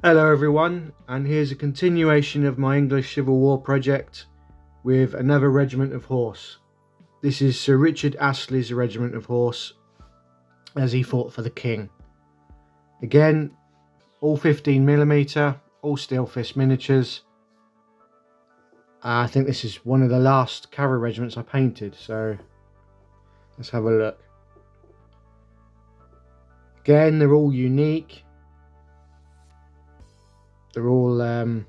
Hello everyone, and here's a continuation of my English Civil War project with another regiment of horse. This is Sir Richard Astley's regiment of horse as he fought for the King. Again, all 15mm, all steel fist miniatures. I think this is one of the last cavalry regiments I painted, so let's have a look. Again, they're all unique. They're all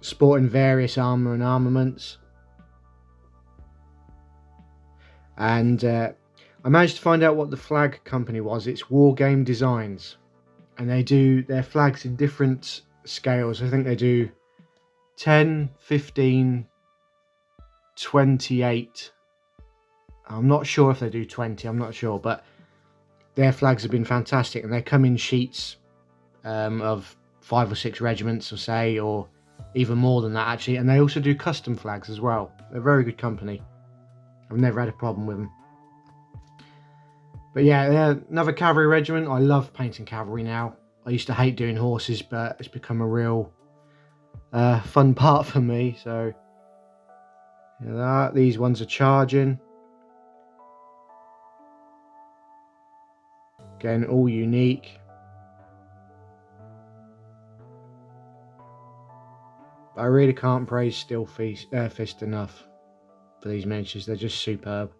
sporting various armour and armaments. And I managed to find out what the flag company was. It's War Game Designs. And they do their flags in different scales. I think they do 10, 15, 28. I'm not sure if they do 20, I'm not sure. But their flags have been fantastic. And they come in sheets of 5 or 6 regiments, or say, or even more than that actually. And they also do custom flags as well. They're a very good company. I've never had a problem with them. But yeah, they're another cavalry regiment. I love painting cavalry now. I used to hate doing horses, but it's become a real fun part for me. So these ones are charging. Again, all unique. I really can't praise Steel Fist enough for these miniatures. They're just superb.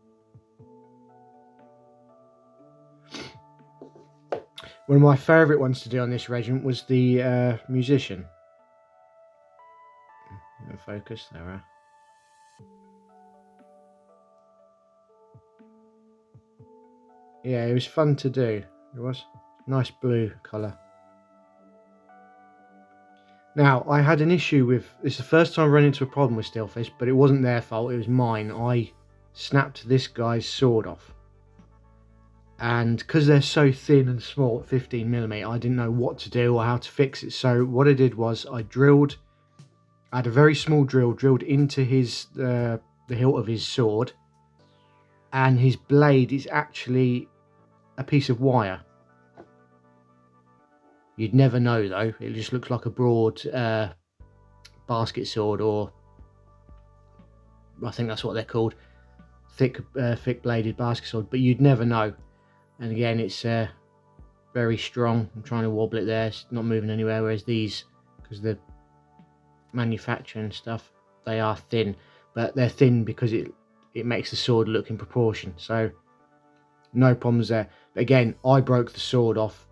One of my favourite ones to do on this regiment was the musician. Focus, there we are. Yeah, it was fun to do. It was nice blue colour. Now, I had an issue with, it's the first time I ran into a problem with Steel Fist, but it wasn't their fault, it was mine. I snapped this guy's sword off. And because they're so thin and small at 15mm, I didn't know what to do or how to fix it. So what I did was I had a very small drill drilled into his the hilt of his sword. And his blade is actually a piece of wire. You'd never know though, it just looks like a broad basket sword, or I think that's what they're called, thick bladed basket sword, but you'd never know. And again, it's very strong. I'm trying to wobble it there, it's not moving anywhere, whereas these, because the manufacturing stuff, they are thin, but they're thin because it makes the sword look in proportion, so no problems there. But again, I broke the sword off.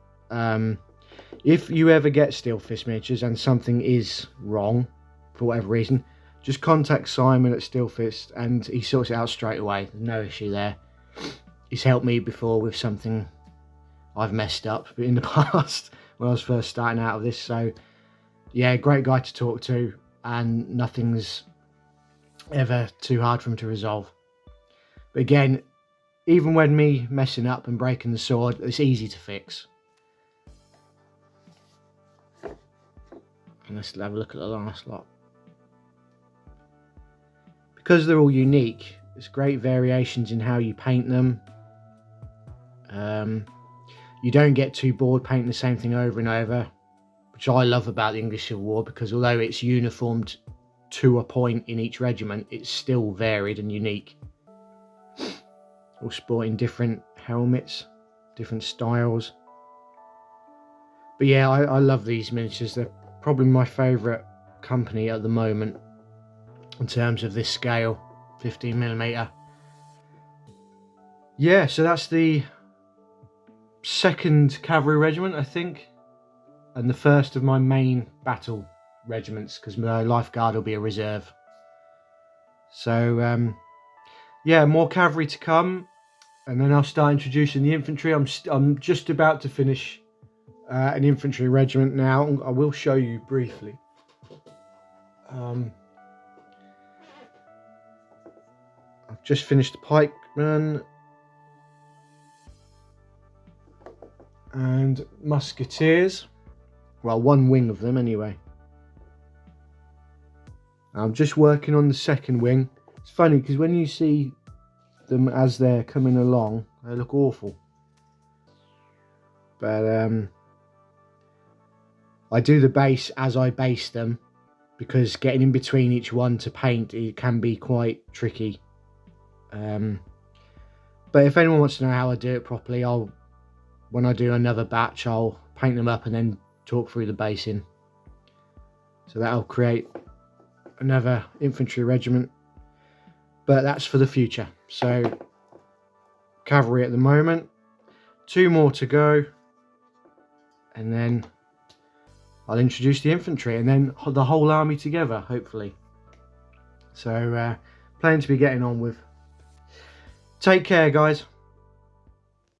If you ever get Steel Fist miniatures and something is wrong for whatever reason, just contact Simon at Steel Fist and he sorts it out straight away. There's no issue there. He's helped me before with something I've messed up in the past when I was first starting out of this. So yeah, great guy to talk to, and nothing's ever too hard for him to resolve. But again, even when me messing up and breaking the sword, it's easy to fix. And let's have a look at the last lot. Because they're all unique, there's great variations in how you paint them. You don't get too bored painting the same thing over and over, which I love about the English Civil War, because although it's uniformed to a point in each regiment, it's still varied and unique. All sporting different helmets, different styles. But yeah, I love these miniatures. They're probably my favourite company at the moment in terms of this scale, 15mm. Yeah, so that's the 2nd Cavalry Regiment, I think, and the first of my main battle regiments, because my Life Guard will be a reserve. So yeah, more cavalry to come, and then I'll start introducing the infantry. I'm just about to finish an infantry regiment now. I will show you briefly. I've just finished the pikemen and musketeers. Well, one wing of them anyway. I'm just working on the 2nd wing. It's funny because when you see them as they're coming along, they look awful. But I do the base as I base them, because getting in between each one to paint, it can be quite tricky. But if anyone wants to know how I do it properly, when I do another batch, I'll paint them up and then talk through the basing. So that'll create another infantry regiment, but that's for the future. So cavalry at the moment, 2 more to go, and then I'll introduce the infantry and then the whole army together, hopefully. So plenty to be getting on with. Take care, guys.